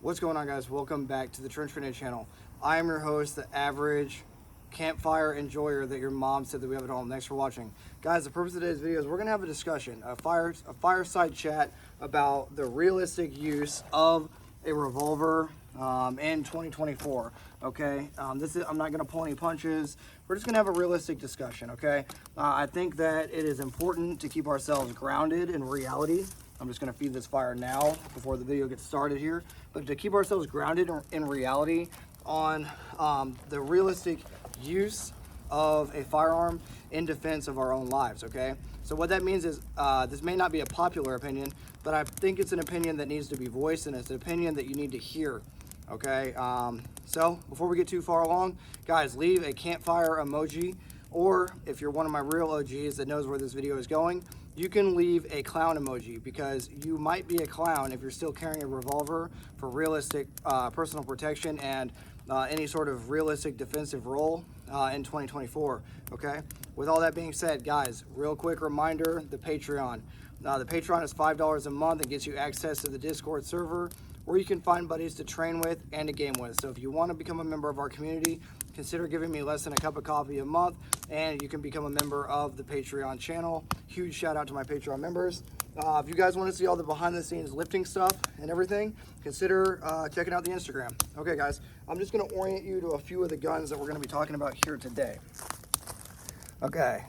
What's going on, guys? Welcome back to the Trench Grenade channel. I am your host, the average campfire enjoyer that your mom said that we have at home. Thanks for watching. Guys, the purpose of today's video is we're gonna have a discussion, a fireside chat about the realistic use of a revolver in 2024. Okay, I'm not gonna pull any punches. We're just gonna have a realistic discussion. Okay, I think that it is important to keep ourselves grounded in reality. I'm just gonna feed this fire now before the video gets started here. But to keep ourselves grounded in reality on the realistic use of a firearm in defense of our own lives, okay? So what that means is, this may not be a popular opinion, but I think it's an opinion that needs to be voiced, and it's an opinion that you need to hear, okay? So before we get too far along, guys, leave a campfire emoji, or if you're one of my real OGs that knows where this video is going, you can leave a clown emoji, because you might be a clown if you're still carrying a revolver for realistic personal protection and any sort of realistic defensive role in 2024, okay? With all that being said, guys, real quick reminder, the Patreon. The Patreon is $5 a month and gets you access to the Discord server, where you can find buddies to train with and to game with. So if you want to become a member of our community, consider giving me less than a cup of coffee a month, and you can become a member of the Patreon channel. Huge shout out to my Patreon members. If you guys want to see all the behind the scenes lifting stuff and everything, consider checking out the Instagram. Okay, guys, I'm just going to orient you to a few of the guns that we're going to be talking about here today. Okay,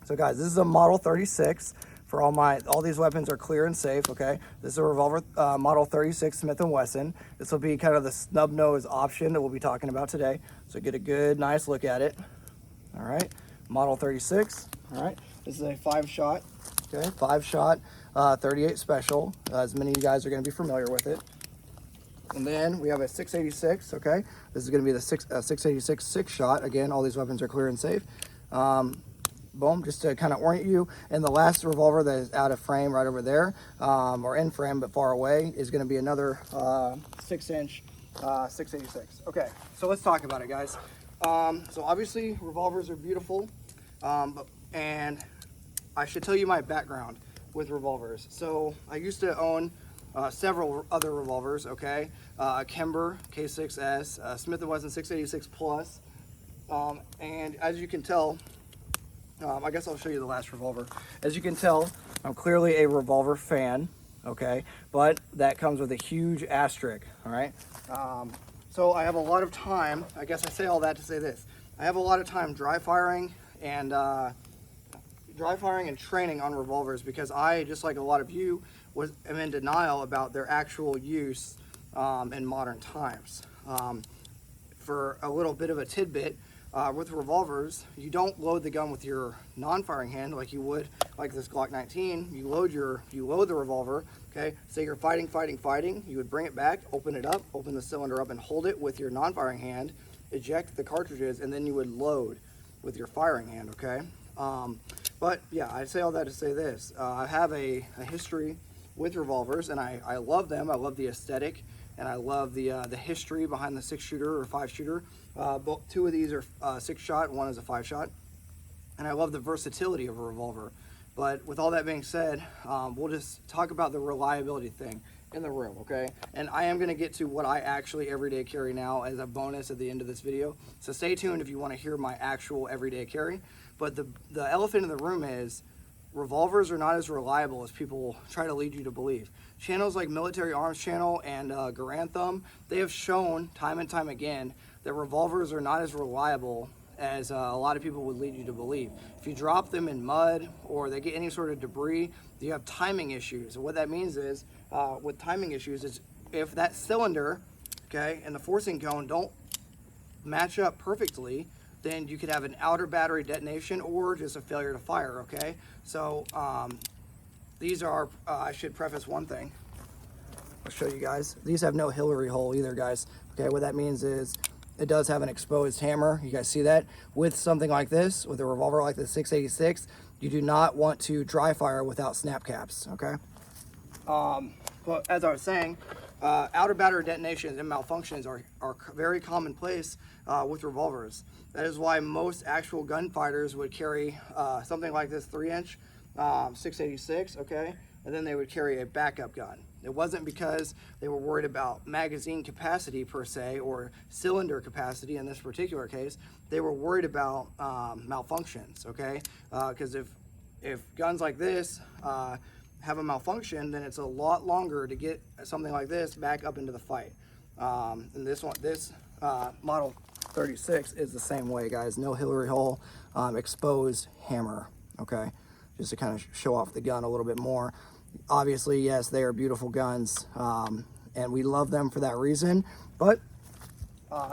so guys, this is a Model 36. For all these weapons are clear and safe, okay? This is a Revolver Model 36 Smith & Wesson. This will be kind of the snub nose option that we'll be talking about today. So get a good, nice look at it. All right, Model 36, all right? This is a 5-shot, okay? 5-shot, 38 special. As many of you guys are gonna be familiar with it. And then we have a 686, okay? This is gonna be the 686 6-shot. Again, all these weapons are clear and safe. Boom, just to kind of orient you. And the last revolver that is out of frame right over there, or in frame but far away, is going to be another 6-inch 686. Okay, so let's talk about it, guys. So obviously revolvers are beautiful, and I should tell you my background with revolvers. So I used to own several other revolvers, okay? A Kemper K6S, Smith & Wesson 686 Plus, and as you can tell, I guess I'll show you the last revolver. As you can tell, I'm clearly a revolver fan, okay? But that comes with a huge asterisk, all right? So I have a lot of time, I guess I say all that to say this. I have a lot of time dry firing and training on revolvers, because I, just like a lot of you, am in denial about their actual use in modern times. For a little bit of a tidbit, with revolvers, you don't load the gun with your non-firing hand like you would like this Glock 19. You load the revolver, okay? Say you're fighting, you would bring it back, open it up, open the cylinder up and hold it with your non-firing hand, eject the cartridges, and then you would load with your firing hand, okay? But yeah, I say all that to say this. I have a history with revolvers, and I love them. I love the aesthetic, and I love the history behind the 6-shooter or 5-shooter. Two of these are 6-shot, one is a 5-shot, and I love the versatility of a revolver. But with all that being said, we'll just talk about the reliability thing in the room, okay? And I am going to get to what I actually everyday carry now as a bonus at the end of this video. So stay tuned if you want to hear my actual everyday carry. But the elephant in the room is revolvers are not as reliable as people try to lead you to believe. Channels like Military Arms Channel and Garantham, they have shown time and time again that revolvers are not as reliable as a lot of people would lead you to believe. If you drop them in mud or they get any sort of debris, you have timing issues. And what that means is, with timing issues, is if that cylinder, okay, and the forcing cone don't match up perfectly, then you could have an outer battery detonation or just a failure to fire, okay? So these are, I should preface one thing. I'll show you guys. These have no Hillary hole either, guys. Okay, what that means is it does have an exposed hammer. You guys see that? With something like this, with a revolver like the 686, you do not want to dry fire without snap caps, okay? But as I was saying, outer battery detonations and malfunctions are very commonplace with revolvers. That is why most actual gunfighters would carry something like this 3-inch 686, okay? And then they would carry a backup gun. It wasn't because they were worried about magazine capacity per se, or cylinder capacity in this particular case. They were worried about malfunctions, okay? Because if guns like this have a malfunction, then it's a lot longer to get something like this back up into the fight. And this model 36 is the same way, guys. No Hillary hole, exposed hammer, okay? Just to kind of show off the gun a little bit more. Obviously, yes, they are beautiful guns, and we love them for that reason, but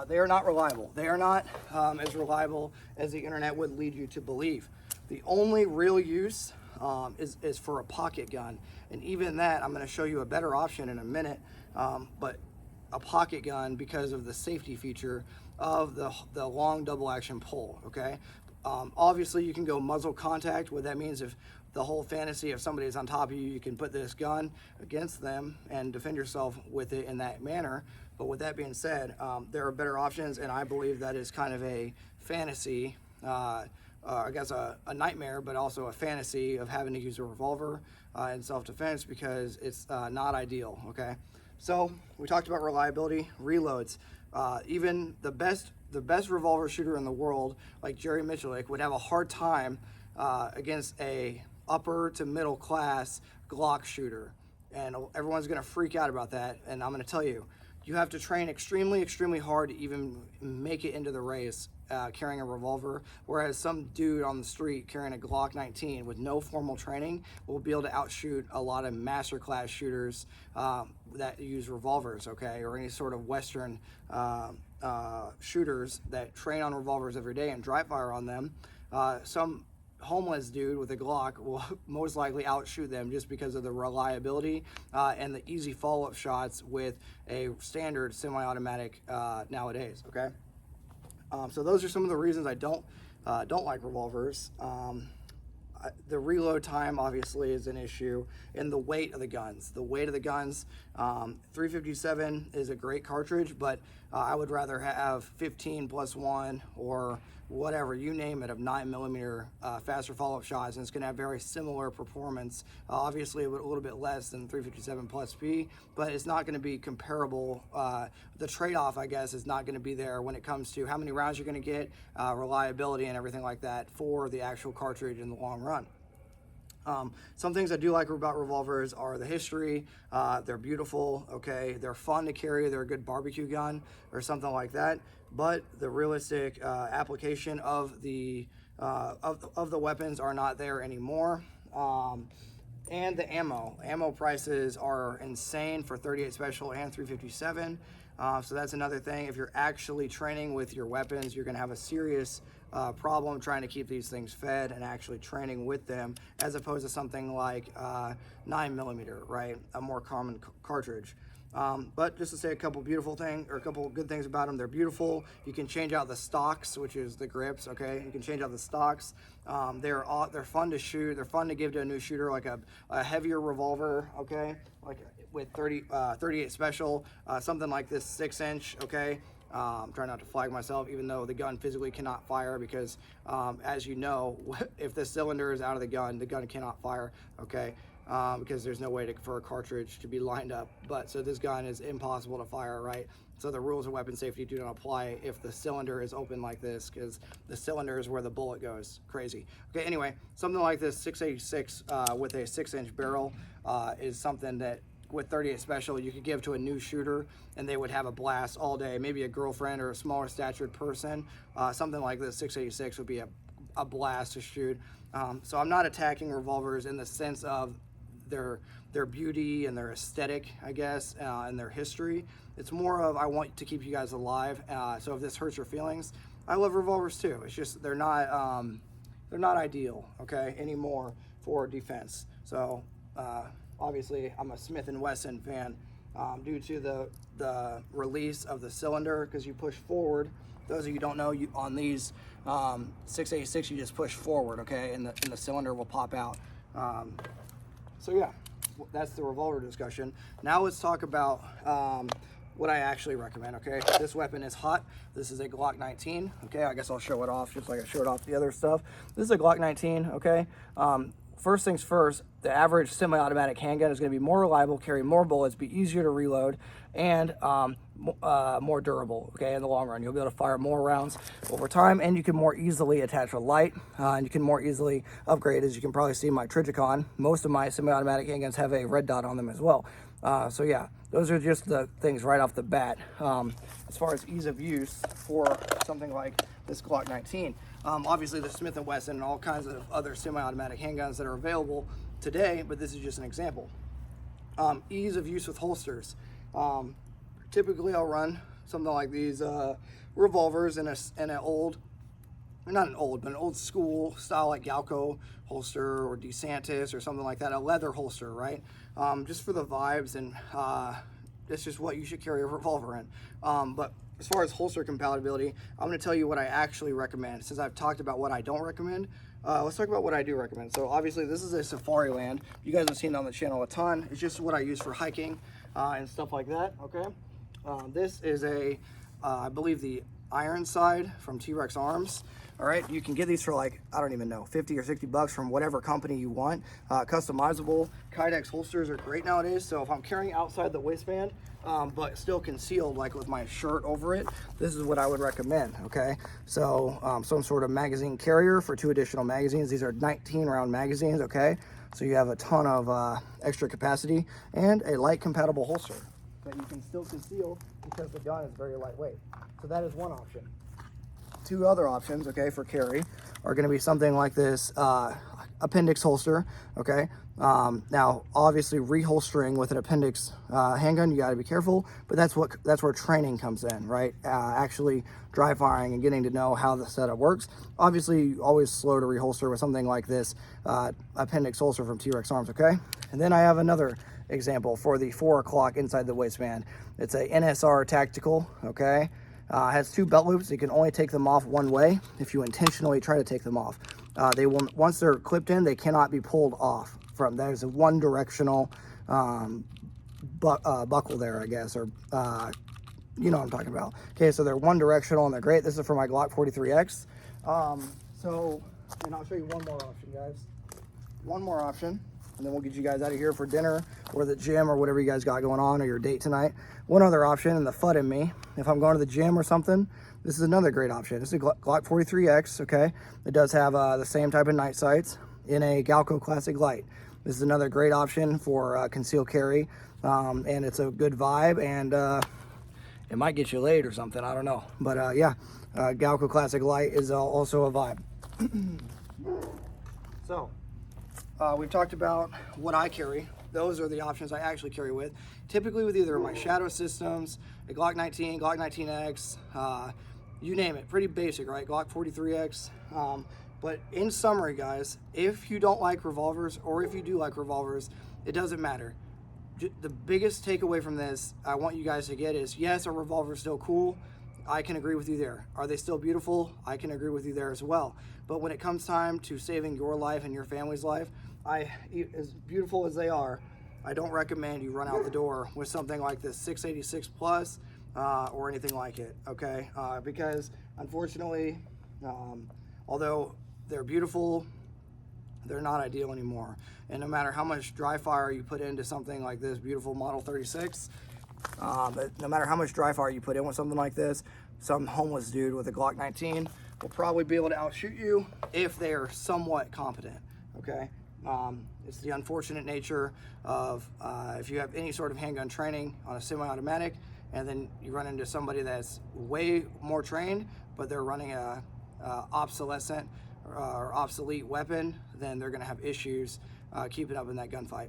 they are not reliable. They are not as reliable as the internet would lead you to believe. The only real use is for a pocket gun, and even that, I'm going to show you a better option in a minute, but a pocket gun, because of the safety feature of the long double action pull, okay? Obviously, you can go muzzle contact. What that means, if the whole fantasy of somebody is on top of you, you can put this gun against them and defend yourself with it in that manner. But with that being said, there are better options, and I believe that is kind of a fantasy, I guess a nightmare, but also a fantasy of having to use a revolver in self-defense, because it's not ideal, okay? So we talked about reliability, reloads. Even the best revolver shooter in the world, like Jerry Michalik, would have a hard time against a upper to middle class Glock shooter, and everyone's going to freak out about that. And I'm going to tell you, you have to train extremely hard to even make it into the race carrying a revolver, whereas some dude on the street carrying a Glock 19 with no formal training will be able to outshoot a lot of master class shooters that use revolvers, okay, or any sort of Western shooters that train on revolvers every day and dry fire on them. Some homeless dude with a Glock will most likely outshoot them just because of the reliability and the easy follow-up shots with a standard semi-automatic nowadays, okay? So those are some of the reasons I don't like revolvers. The reload time obviously is an issue, and the weight of the guns. 357 is a great cartridge, but I would rather have 15+1 or whatever, you name it, of 9mm faster follow-up shots, and it's going to have very similar performance. Obviously a little bit less than 357 plus P, but it's not going to be comparable. The trade-off, I guess, is not going to be there when it comes to how many rounds you're going to get, reliability and everything like that for the actual cartridge in the long run. Some things I do like about revolvers are the history. They're beautiful, okay? They're fun to carry. They're a good barbecue gun or something like that. But the realistic application of the weapons are not there anymore. And the ammo prices are insane for 38 Special and 357. So that's another thing. If you're actually training with your weapons, you're going to have a serious problem trying to keep these things fed and actually training with them, as opposed to something like 9mm, right? A more common cartridge. But just to say a couple beautiful things, or a couple good things about them, they're beautiful. You can change out the stocks, which is the grips, okay? You can change out the stocks. They're fun to shoot. They're fun to give to a new shooter, like a heavier revolver, okay? Like with 38 Special, something like this 6-inch, okay? I'm trying not to flag myself, even though the gun physically cannot fire, because as you know, if the cylinder is out of the gun cannot fire, okay? Because there's no way for a cartridge to be lined up. But so this gun is impossible to fire, right? So the rules of weapon safety do not apply if the cylinder is open like this, because the cylinder is where the bullet goes. Crazy. Okay, anyway, something like this 686 with a 6-inch barrel is something that with 38 Special you could give to a new shooter and they would have a blast all day. Maybe a girlfriend or a smaller statured person. Something like this 686 would be a blast to shoot. So I'm not attacking revolvers in the sense of their beauty and their aesthetic, I guess, and their history. It's more of, I want to keep you guys alive. So if this hurts your feelings, I love revolvers too. It's just they're not ideal, okay, anymore for defense. So obviously I'm a Smith & Wesson fan due to the release of the cylinder, because you push forward. Those of you who don't know, on these 686 you just push forward, okay, and the cylinder will pop out. So yeah, that's the revolver discussion. Now let's talk about what I actually recommend, okay? This weapon is hot. This is a Glock 19, okay? I guess I'll show it off just like I showed off the other stuff. This is a Glock 19, okay? first things first, the average semi-automatic handgun is going to be more reliable, carry more bullets, be easier to reload, and more durable, okay, in the long run. You'll be able to fire more rounds over time, and you can more easily attach a light, and you can more easily upgrade. As you can probably see my Trijicon, most of my semi-automatic handguns have a red dot on them as well. So yeah, those are just the things right off the bat. As far as ease of use for something like this Glock 19, obviously there's Smith & Wesson and all kinds of other semi-automatic handguns that are available today, but this is just an example. Ease of use with holsters. Typically I'll run something like these revolvers in an old, not an old, but an old school style like Galco holster or DeSantis or something like that, a leather holster, right? Just for the vibes, and that's just what you should carry a revolver in. But as far as holster compatibility, I'm going to tell you what I actually recommend. Since I've talked about what I don't recommend, let's talk about what I do recommend. So obviously this is a Safari Land. You guys have seen it on the channel a ton. It's just what I use for hiking and stuff like that, okay? This is I believe the iron side from T-Rex Arms. All right, you can get these for like, I don't even know, 50 or 60 bucks from whatever company you want. Customizable Kydex holsters are great nowadays. So if I'm carrying outside the waistband, but still concealed, like with my shirt over it, this is what I would recommend, okay? So some sort of magazine carrier for 2 additional magazines. These are 19 round magazines, okay? So you have a ton of extra capacity, and a light compatible holster that you can still conceal because the gun is very lightweight. So that is one option. 2 other options, okay, for carry are going to be something like this appendix holster, okay? Now, obviously, reholstering with an appendix handgun, you got to be careful, but that's where training comes in, right? Actually dry firing and getting to know how the setup works. Obviously, always slow to reholster with something like this appendix holster from T-Rex Arms, okay? And then I have another example for the 4 o'clock inside the waistband. It's a NSR Tactical, okay? Has 2 belt loops. You can only take them off one way if you intentionally try to take them off. They will, once they're clipped in, they cannot be pulled off from. There's a one directional buckle there, I guess, or you know what I'm talking about. Okay, so they're one directional and they're great. This is for my Glock 43X. And I'll show you one more option, guys. One more option, and then we'll get you guys out of here for dinner or the gym or whatever you guys got going on, or your date tonight. One other option, and the FUD in me, if I'm going to the gym or something, this is another great option. This is a Glock 43X, okay? It does have the same type of night sights in a Galco Classic Light. This is another great option for concealed carry, and it's a good vibe, and it might get you laid or something, I don't know. But yeah, Galco Classic Light is also a vibe. So, we've talked about what I carry. Those are the options I actually carry with. Typically with either my Shadow systems, a Glock 19, Glock 19X, you name it. Pretty basic, right? Glock 43X. But in summary, guys, if you don't like revolvers, or if you do like revolvers, it doesn't matter. The biggest takeaway from this I want you guys to get is, yes, a revolver is still cool. I can agree with you there. Are they still beautiful? I can agree with you there as well. But when it comes time to saving your life and your family's life, as beautiful as they are, I don't recommend you run out the door with something like this 686 Plus or anything like it, okay? Because unfortunately, although they're beautiful, they're not ideal anymore. And no matter how much dry fire you put into something like this beautiful Model 36, no matter how much dry fire you put in with something like this, some homeless dude with a Glock 19 will probably be able to outshoot you if they are somewhat competent, okay? It's the unfortunate nature of if you have any sort of handgun training on a semi-automatic, and then you run into somebody that's way more trained, but they're running a obsolescent or obsolete weapon, then they're gonna have issues keeping up in that gunfight.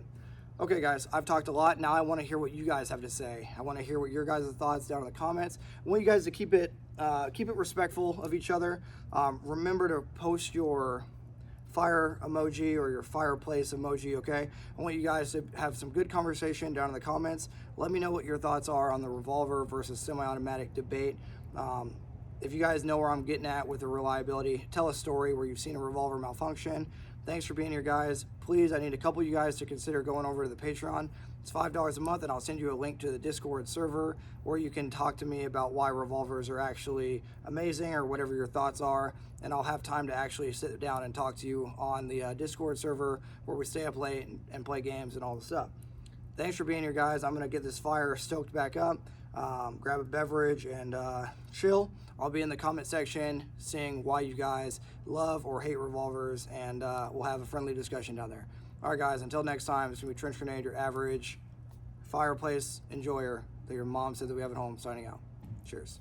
Okay guys, I've talked a lot. Now I want to hear what you guys have to say. I want to hear what your guys' thoughts down in the comments. I want you guys to keep it respectful of each other. Remember to post your fire emoji or your fireplace emoji, okay? I want you guys to have some good conversation down in the comments. Let me know what your thoughts are on the revolver versus semi-automatic debate. If you guys know where I'm getting at with the reliability, tell a story where you've seen a revolver malfunction. Thanks for being here, guys. Please, I need a couple of you guys to consider going over to the Patreon It's $5 a month, and I'll send you a link to the Discord server where you can talk to me about why revolvers are actually amazing or whatever your thoughts are, and I'll have time to actually sit down and talk to you on the Discord server where we stay up late and play games and all this stuff. Thanks for being here, guys. I'm going to get this fire stoked back up, grab a beverage, and chill. I'll be in the comment section seeing why you guys love or hate revolvers, and we'll have a friendly discussion down there. All right, guys, until next time, it's going to be Trench Grenade, your average fireplace enjoyer that your mom said that we have at home, signing out. Cheers.